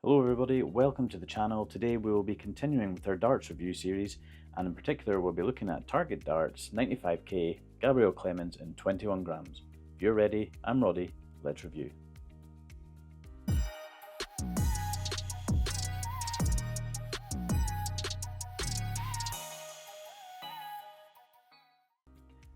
Hello everybody, welcome to the channel. Today we will be continuing with our darts review series, and in particular we'll be looking at Target darts 95k Gabriel Clemens in 21 grams. If you're ready, I'm Roddy, let's review.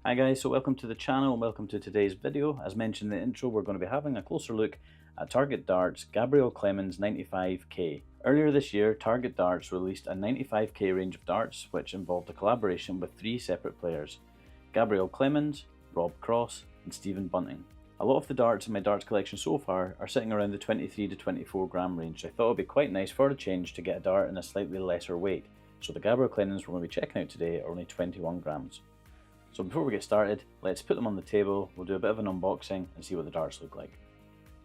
Hi guys, so welcome to the channel and welcome to today's video. As mentioned in the intro, we're going to be having a closer look at Target darts Gabriel Clemens 95k. Earlier this year, Target darts released a 95k range of darts which involved a collaboration with three separate players: Gabriel Clemens, Rob Cross and Stephen Bunting. A lot of the darts in my darts collection so far are sitting around the 23 to 24 gram range, so I thought it would be quite nice for a change to get a dart in a slightly lesser weight. So the Gabriel Clemens we're going to be checking out today are only 21 grams. So before we get started, let's put them on the table, we'll do a bit of an unboxing and see what the darts look like.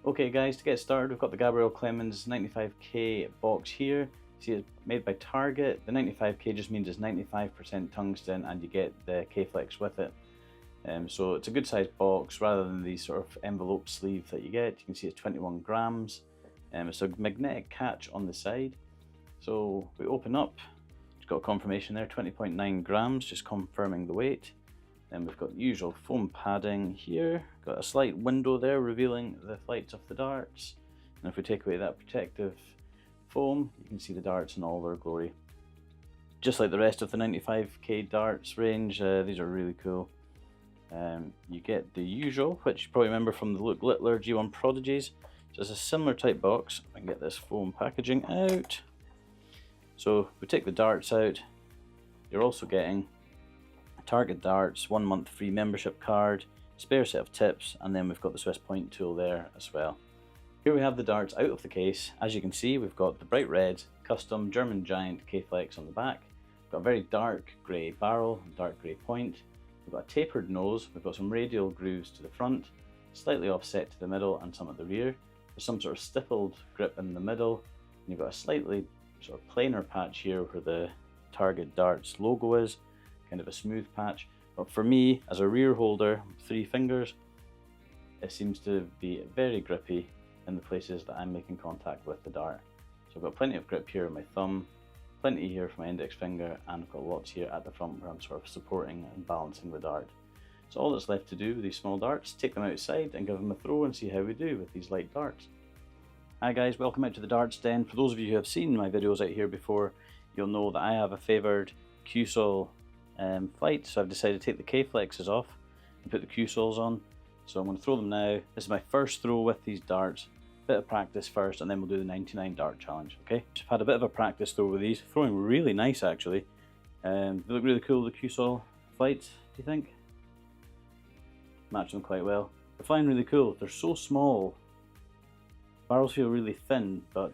Okay guys, to get started we've got the Gabriel Clemens 95k box here. See, it's made by Target. The 95k just means it's 95% tungsten and you get the K-Flex with it. So it's a good sized box rather than the sort of envelope sleeve that you get. You can see it's 21 grams. It's a magnetic catch on the side. So we open up, it's got a confirmation there, 20.9 grams, just confirming the weight. Then we've got the usual foam padding here, got a slight window there revealing the flights of the darts, and if we take away that protective foam you can see the darts in all their glory. Just like the rest of the 95k darts range, these are really cool. You get the usual, which you probably remember from the Luke Littler G1 Prodigies, so it's a similar type box. I can get this foam packaging out. So if we take the darts out, you're also getting Target darts, 1 month free membership card, spare set of tips, and then we've got the Swiss point tool there as well. Here we have the darts out of the case. As you can see, we've got the bright red custom German Giant K-Flex on the back. We've got a very dark grey barrel, dark grey point. We've got a tapered nose, we've got some radial grooves to the front, slightly offset to the middle and some at the rear. There's some sort of stippled grip in the middle, and you've got a slightly sort of planar patch here where the Target darts logo is. Kind of a smooth patch, but for me as a rear holder, 3 fingers, it seems to be very grippy in the places that I'm making contact with the dart. So I've got plenty of grip here on my thumb, plenty here for my index finger, and I've got lots here at the front where I'm sort of supporting and balancing the dart. So all that's left to do with these small darts, take them outside and give them a throw and see how we do with these light darts. Hi guys, welcome out to the Darts Den. For those of you who have seen my videos out here before, you'll know that I have a favoured Q-Sol flight, so I've decided to take the K-Flexes off and put the Q-Sols on. So I'm going to throw them now. This is my first throw with these darts. Bit of practice first and then we'll do the 99 dart challenge, okay? I've had a bit of a practice throw with these, throwing really nice actually. They look really cool, the Q-Sol flights, do you think? Match them quite well. They're flying really cool, they're so small. Barrels feel really thin, but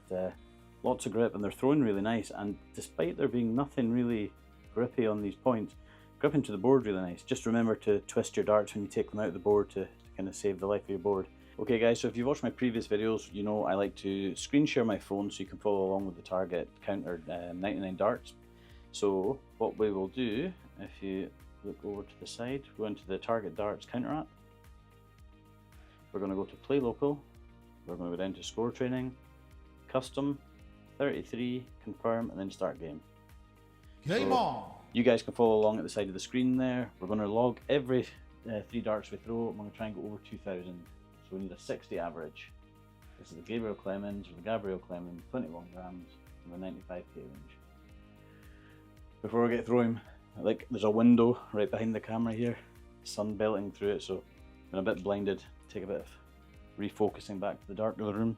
lots of grip and they're throwing really nice, and despite there being nothing really grippy on these points, gripping to the board really nice. Just remember to twist your darts when you take them out of the board to kind of save the life of your board. Okay guys, so if you've watched my previous videos, you know I like to screen share my phone so you can follow along with the Target counter 99 darts. So what we will do, if you look over to the side, go into the Target darts counter app. We're going to go to play local, we're going to go down to score training, custom, 33, confirm, and then start game. Game on! You guys can follow along at the side of the screen there. We're going to log every 3 darts we throw. I'm going to try and go over 2,000. So we need a 60 average. This is the Gabriel Clemens, or the Gabriel Clemens, 21 grams, from the 95k range. Before we get throwing, there's a window right behind the camera here. Sun belting through it, so I'm a bit blinded. Take a bit of refocusing back to the dark of the room.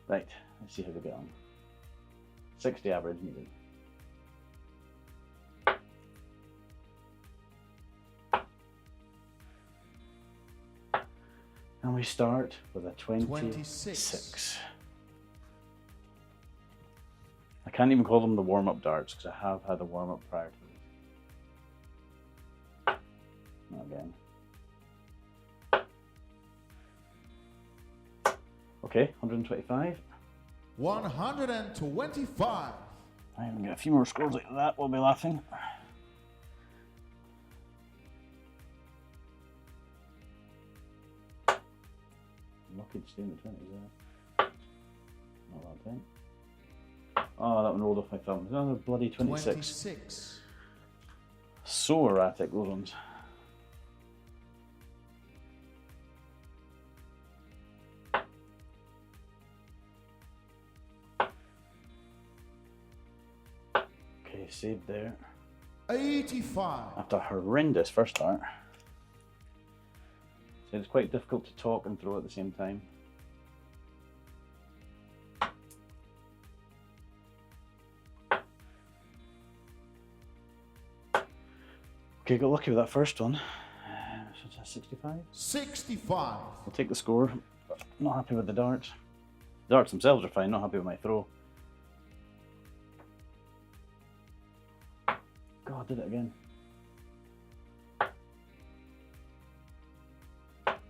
Right, let's see how we get on. 60 average needed. And we start with a 26. I can't even call them the warm-up darts because I have had a warm-up prior to this. Not again. Okay, 125. 125. I'm gonna get a few more scores like that, we'll be laughing. Lucky to stay in the 20s there. Not bad. 10. Oh, that one rolled off my thumb. Another bloody 26. So erratic, those ones. Okay, saved there. 85. After a horrendous first start. So it's quite difficult to talk and throw at the same time. Okay, got lucky with that first one. So it's a 65? 65. I'll take the score. Not happy with the darts. The darts themselves are fine, not happy with my throw. God, I did it again.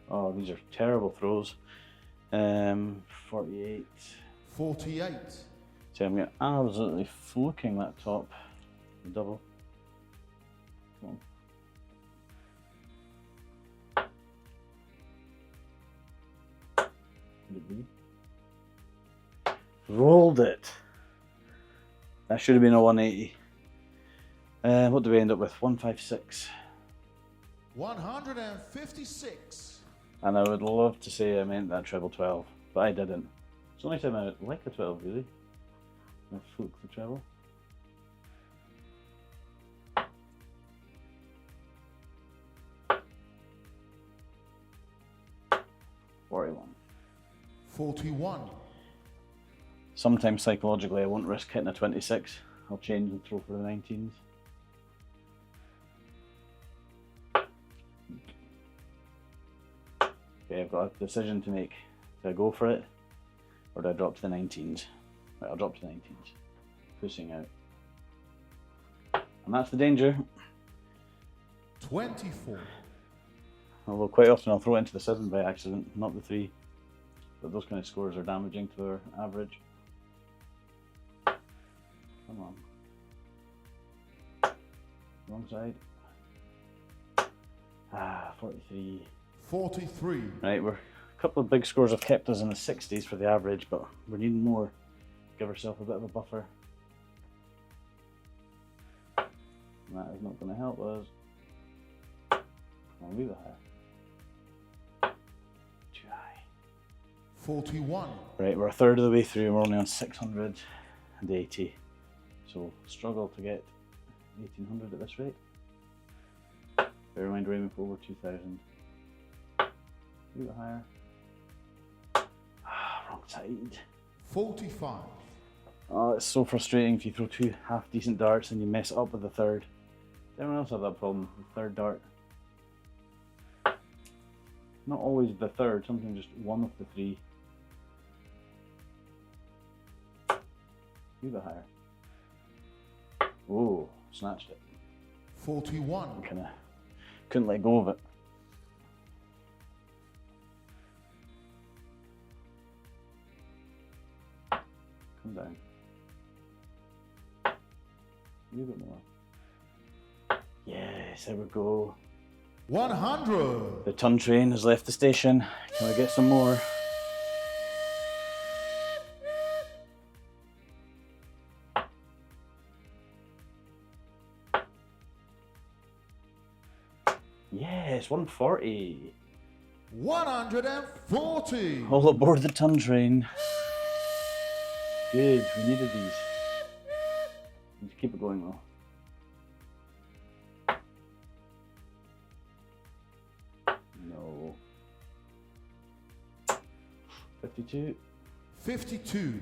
Oh, these are terrible throws. 48. 48. See, I'm absolutely fluking that top. The double. Come on. Could it be? Rolled it. That should have been a 180. What do we end up with? 156. 156. And I would love to say I meant that treble 12, but I didn't. It's the only time I like a 12, really. I fluke the treble. $41. 41. Sometimes psychologically I won't risk hitting a 26. I'll change and throw for the 19s. Okay, I've got a decision to make. Do I go for it, or do I drop to the 19s? Right, I'll drop to the 19s. Pushing out. And that's the danger. 24. Although quite often I'll throw it into the 7 by accident, not the 3. But those kind of scores are damaging to our average. Come on. Wrong side. 43. 43. Right, a couple of big scores have kept us in the 60s for the average, but we're needing more. Give ourselves a bit of a buffer. And that is not going to help us. Come on, leave it higher. Too high. 41. Right, we're a third of the way through and we're only on 680. So struggle to get 1800 at this rate. Bear in mind we're aiming for over 2000. Leave it higher. Wrong side. 45. Oh, it's so frustrating if you throw 2 half decent darts and you mess up with the third. Does anyone else have that problem? The third dart? Not always the third, sometimes just one of the 3. Leave it higher. Oh, snatched it. 41. Kinda couldn't let go of it. Come down. A little bit more. Yes, there we go. 100. The ton train has left the station. Can we get some more? Yes, 140. 140. All aboard the ton train. Good, we needed these. Need to keep it going though. No. 52. 52.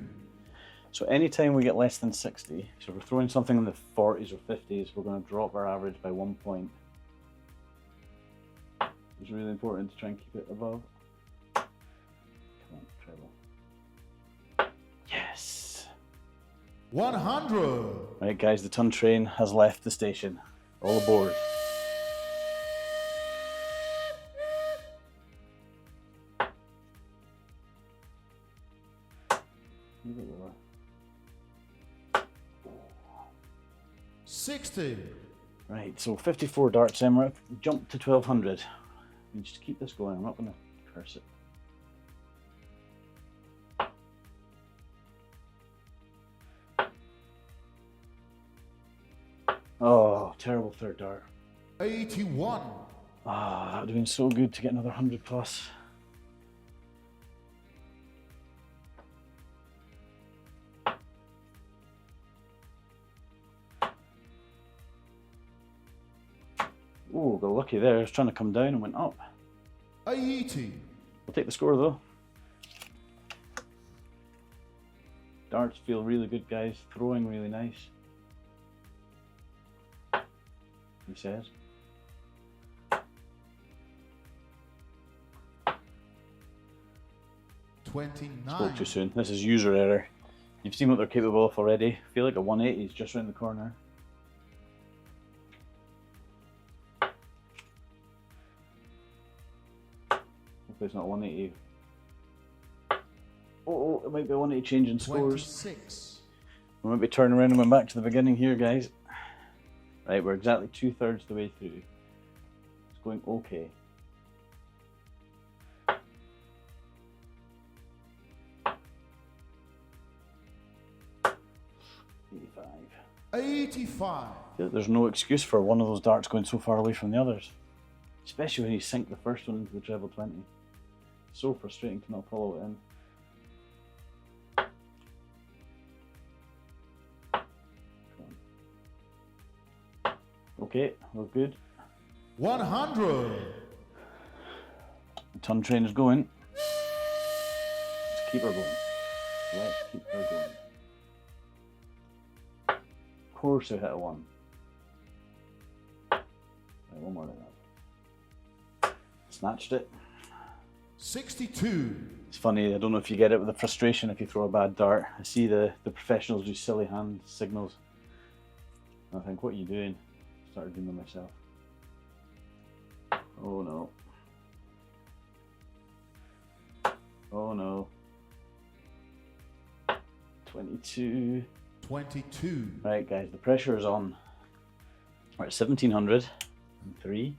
So anytime we get less than 60, so if we're throwing something in the 40s or 50s, we're going to drop our average by 1 point. It's really important to try and keep it above. Come on, treble. Yes! 100. Right guys, the ton train has left the station. All aboard. Move it over. 60. Right, so 54 darts in, we're up, jump to 1200. And just keep this going, I'm not going to curse it. Oh, terrible third dart. 81. Ah, that would have been so good to get another 100 plus. Oh, got lucky there. I was trying to come down and went up. 80. We'll take the score though. Darts feel really good, guys. Throwing really nice. He says. Spoke too 29. soon. This is user error. You've seen what they're capable of already. I feel like a 180 is just around the corner. Hopefully it's not 180. Oh, it might be a 180 change in scores. 26. We might be turning around and went back to the beginning here, guys. Right, we're exactly 2/3 the way through. It's going okay. $85. 85. I feel like there's no excuse for one of those darts going so far away from the others. Especially when you sink the first one into the treble 20. So frustrating to not follow it in. Okay, we're good. 100. The ton train is going. Let's keep her going. Let's keep her going. Of course I hit a 1. Right, one more like that. Snatched it. 62. It's funny, I don't know if you get it with the frustration if you throw a bad dart. I see the professionals do silly hand signals. And I think, what are you doing? Started doing them myself. Oh no. Oh no. 22. 22. Right guys, the pressure is on. We're at 1703.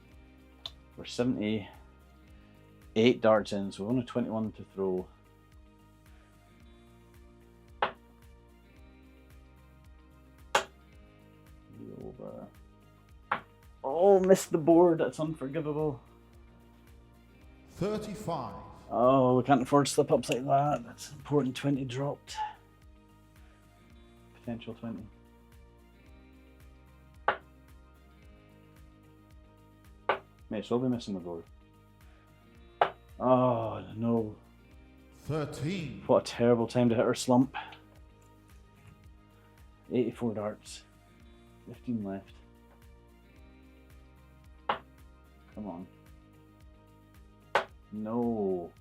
We're 78 darts in, so we're only 21 to throw. Over. Oh, missed the board. That's unforgivable. 35. Oh, we can't afford slip ups like that. That's important. 20 dropped. Potential 20. May so be missing the board. Oh no. 13. What a terrible time to hit our slump. 84 darts. 15 left. Come on. No.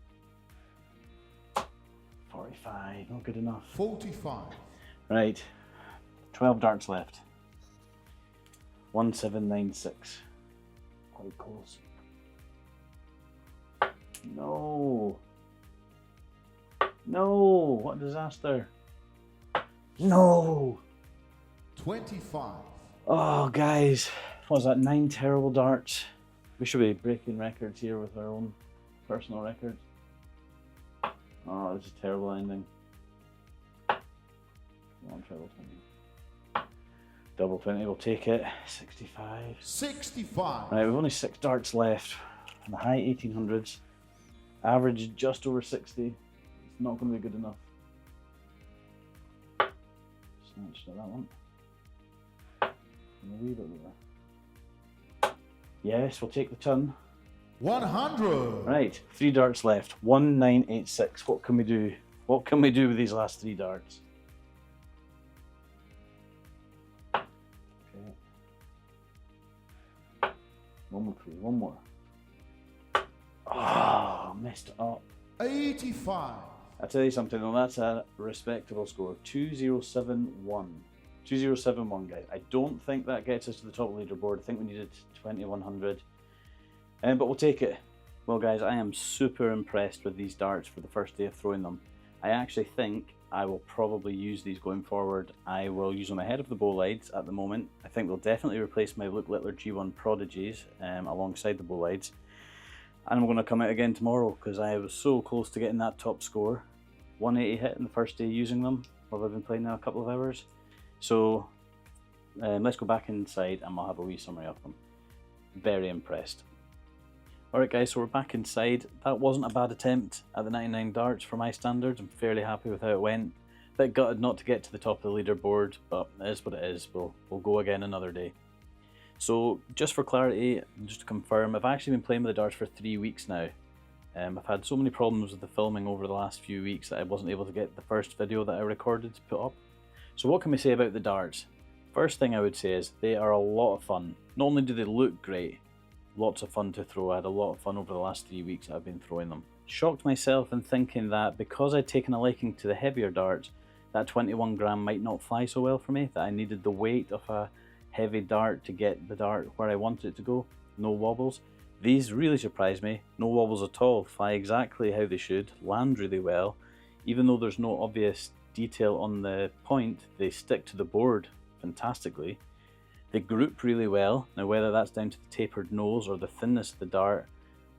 45, not good enough. 45. Right. 12 darts left. 1796. Quite close. No. No. What a disaster. No. 25. Oh, guys. What was that? 9 terrible darts. We should be breaking records here with our own personal records. Oh, this is a terrible ending. Come on, treble 20. Double 20, we'll take it. 65. 65. Right, we've only 6 darts left. In the high 1800s. Average just over 60. It's not going to be good enough. Snatched at that one. And a wee bit lower. Yes, we'll take the ton. 100. Right, 3 darts left. 1986. What can we do? What can we do with these last 3 darts? Okay. One more, please. One more. Oh, messed it up. 85. I tell you something, though, that's a respectable score. 2071. 2071, guys. I don't think that gets us to the top leaderboard. I think we needed 2100. But we'll take it. Well, guys, I am super impressed with these darts for the first day of throwing them. I actually think I will probably use these going forward. I will use them ahead of the Bolides at the moment. I think they'll definitely replace my Luke Littler G1 Prodigies alongside the Bolides. And I'm going to come out again tomorrow because I was so close to getting that top score. 180 hit in the first day using them while I've been playing now a couple of hours. So let's go back inside and we'll have a wee summary of them. Very impressed. Alright guys, so we're back inside. That wasn't a bad attempt at the 99 darts for my standards. I'm fairly happy with how it went. A bit gutted not to get to the top of the leaderboard, but it is what it is. We'll go again another day. So just for clarity, just to confirm, I've actually been playing with the darts for 3 weeks now. I've had so many problems with the filming over the last few weeks that I wasn't able to get the first video that I recorded to put up. So what can we say about the darts? First thing I would say is they are a lot of fun. Not only do they look great, lots of fun to throw. I had a lot of fun over the last 3 weeks that I've been throwing them. Shocked myself in thinking that because I'd taken a liking to the heavier darts, that 21 gram might not fly so well for me, that I needed the weight of a heavy dart to get the dart where I wanted it to go. No wobbles. These really surprised me. No wobbles at all. Fly exactly how they should. Land really well. Even though there's no obvious detail on the point, they stick to the board fantastically. They group really well. Now whether that's down to the tapered nose or the thinness of the dart,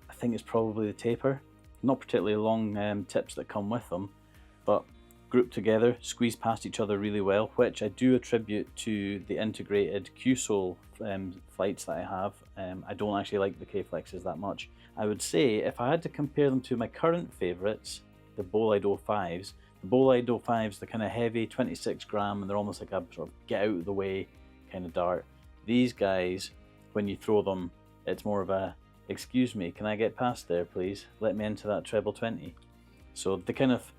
I think it's probably the taper. Not particularly long tips that come with them, but group together, squeeze past each other really well, which I do attribute to the integrated Q-sole flights that I have. I don't actually like the K-flexes that much. I would say if I had to compare them to my current favourites, the Bolide 05s, the Bolide 05s, the kind of heavy 26 gram, and they're almost like a sort of get out of the way kind of dart. These guys, when you throw them, it's more of a, excuse me, can I get past there please? Let me into that treble 20. So the kind of,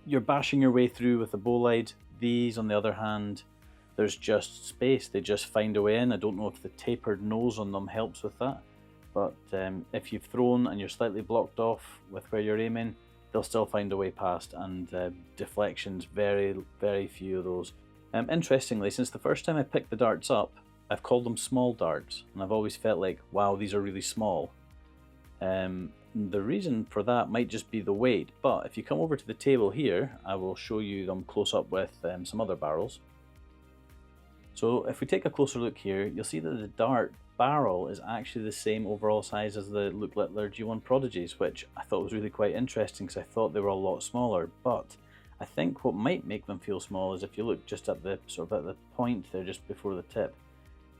you're bashing your way through with the Bolide. These on the other hand, there's just space, they just find a way in. I don't know if the tapered nose on them helps with that, but if you've thrown and you're slightly blocked off with where you're aiming, they'll still find a way past, and deflections, very few of those. Interestingly, since the first time I picked the darts up, I've called them small darts, and I've always felt like, wow, these are really small. The reason for that might just be the weight, but if you come over to the table here, I will show you them close up with some other barrels. So if we take a closer look here, you'll see that the dart barrel is actually the same overall size as the Luke Littler G1 Prodigies, which I thought was really quite interesting because I thought they were a lot smaller. But I think what might make them feel small is if you look just at the sort of at the point there, just before the tip,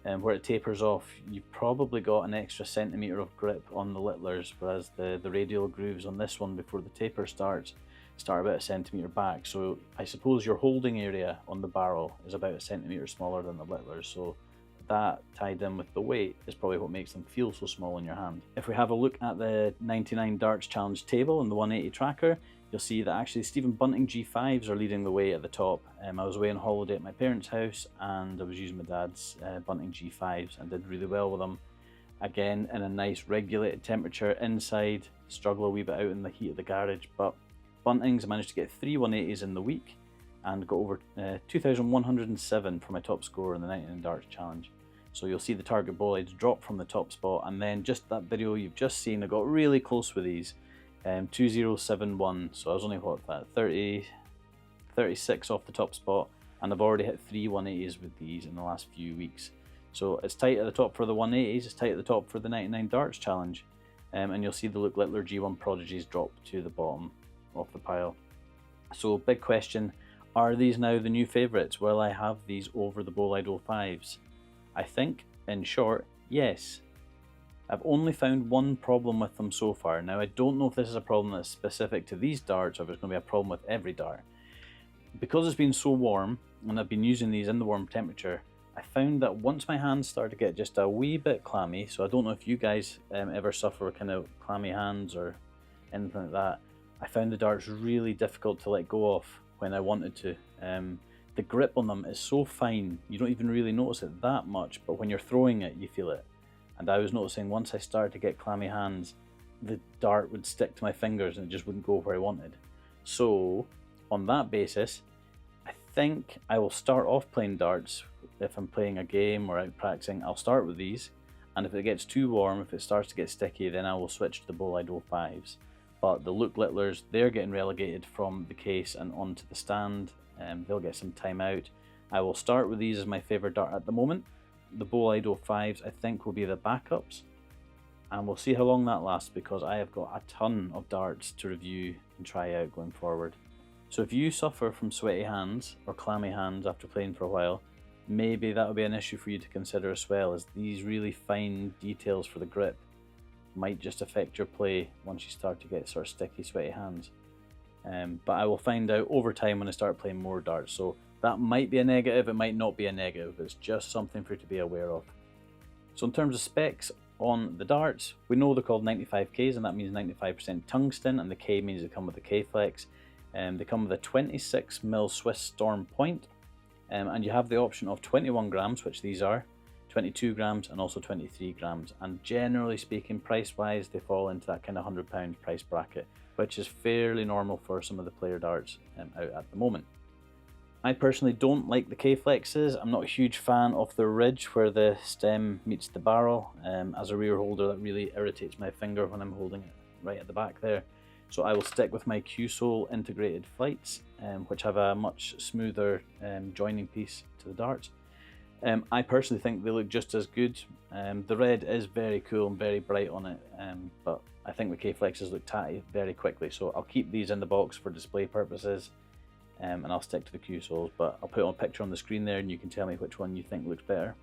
and where it tapers off, you've probably got an extra centimetre of grip on the Littlers, whereas the radial grooves on this one before the taper starts start about a centimetre back. So I suppose your holding area on the barrel is about a centimetre smaller than the Littlers. So that tied in with the weight is probably what makes them feel so small in your hand. If we have a look at the 99 darts challenge table and the 180 tracker, you'll see that actually Stephen Bunting G5s are leading the way at the top. I was away on holiday at my parents' house and I was using my dad's Bunting G5s and did really well with them. Again, in a nice regulated temperature inside, struggle a wee bit out in the heat of the garage, but Bunting's, I managed to get 3 180s in the week and got over 2,107 for my top score in the 99 darts challenge. So you'll see the Target Bolide drop from the top spot, and then just that video you've just seen, I got really close with these. 2071, so I was only what, that 36 off the top spot, and I've already hit 3 180s with these in the last few weeks. So it's tight at the top for the 180s, it's tight at the top for the 99 darts challenge, and you'll see the Luke Littler G1 Prodigies drop to the bottom of the pile. So big question, are these now the new favourites? Will I have these over the Bolide 05s? I think, in short, yes. I've only found one problem with them so far. Now I don't know if this is a problem that's specific to these darts or if it's going to be a problem with every dart. Because it's been so warm and I've been using these in the warm temperature, I found that once my hands start to get just a wee bit clammy, so I don't know if you guys ever suffer kind of clammy hands or anything like that, I found the darts really difficult to let go of when I wanted to. The grip on them is so fine, you don't even really notice it that much, but when you're throwing it, you feel it. And I was noticing once I started to get clammy hands, the dart would stick to my fingers and it just wouldn't go where I wanted. So, on that basis, I think I will start off playing darts. If I'm playing a game or out practicing, I'll start with these. And if it gets too warm, if it starts to get sticky, then I will switch to the Bolide 05s. But the Luke Littlers, they're getting relegated from the case and onto the stand. They'll get some time out. I will start with these as my favourite dart at the moment. The Bolide 05s I think will be the backups. And we'll see how long that lasts because I have got a ton of darts to review and try out going forward. So if you suffer from sweaty hands or clammy hands after playing for a while, maybe that'll be an issue for you to consider as well, as these really fine details for the grip might just affect your play once you start to get sort of sticky, sweaty hands. But I will find out over time when I start playing more darts. So that might be a negative, it might not be a negative. It's just something for you to be aware of. So in terms of specs on the darts, we know they're called 95Ks, and that means 95% tungsten, and the K means they come with the K-flex. They come with a 26mm Swiss Storm point, and you have the option of 21 grams, which these are, 22 grams, and also 23 grams. And generally speaking, price-wise, they fall into that kind of £100 price bracket, which is fairly normal for some of the player darts out at the moment. I personally don't like the K-flexes. I'm not a huge fan of the ridge where the stem meets the barrel. As a rear holder, that really irritates my finger when I'm holding it right at the back there. So I will stick with my Q-Sole integrated flights, which have a much smoother joining piece to the darts. I personally think they look just as good. The red is very cool and very bright on it, but I think the K-flexes look tatty very quickly, so I'll keep these in the box for display purposes. And I'll stick to the Q-soles, but I'll put a picture on the screen there and you can tell me which one you think looks better.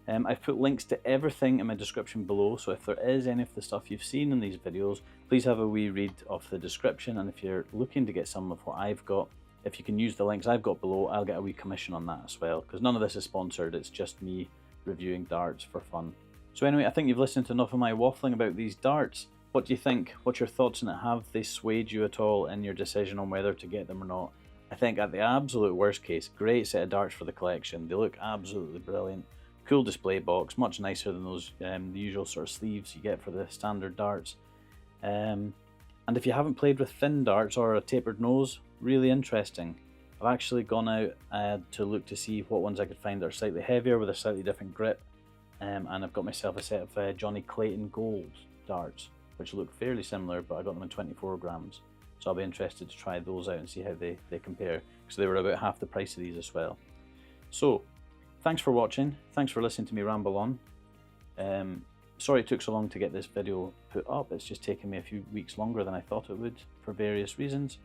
I've put links to everything in my description below, so if there is any of the stuff you've seen in these videos, please have a wee read of the description, and if you're looking to get some of what I've got, if you can use the links I've got below, I'll get a wee commission on that as well, because none of this is sponsored, it's just me reviewing darts for fun. So anyway, I think you've listened to enough of my waffling about these darts. What do you think? What's your thoughts on it? Have they swayed you at all in your decision on whether to get them or not? I think at the absolute worst case, great set of darts for the collection. They look absolutely brilliant. Cool display box, much nicer than those the usual sort of sleeves you get for the standard darts. And if you haven't played with thin darts or a tapered nose, really interesting. I've actually gone out to look to see what ones I could find that are slightly heavier with a slightly different grip. And I've got myself a set of Johnny Clayton Gold darts, which look fairly similar, but I got them in 24 grams. So I'll be interested to try those out and see how they compare, because they were about half the price of these as well. So, thanks for watching, thanks for listening to me ramble on. Sorry it took so long to get this video put up, it's just taken me a few weeks longer than I thought it would for various reasons.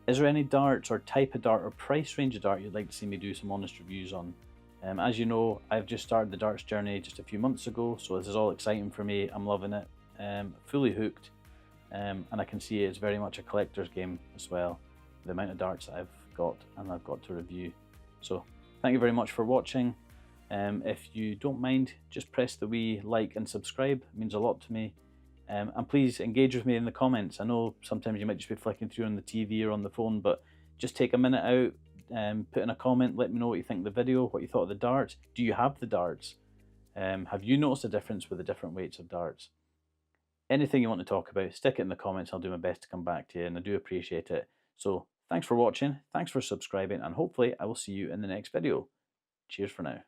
Is there any darts or type of dart or price range of dart you'd like to see me do some honest reviews on? As you know, I've just started the darts journey just a few months ago, so this is all exciting for me, I'm loving it. Fully hooked, and I can see it's very much a collector's game as well, the amount of darts that I've got and I've got to review. So thank you very much for watching. If you don't mind, just press the wee like and subscribe, it means a lot to me. And please engage with me in the comments. I know sometimes you might just be flicking through on the TV or on the phone, but just take a minute out, put in a comment, let me know what you think of the video, what you thought of the darts. Do you have the darts? Have you noticed a difference with the different weights of darts? Anything you want to talk about, stick it in the comments. I'll do my best to come back to you, and I do appreciate it. So thanks for watching, thanks for subscribing, and hopefully I will see you in the next video. Cheers for now.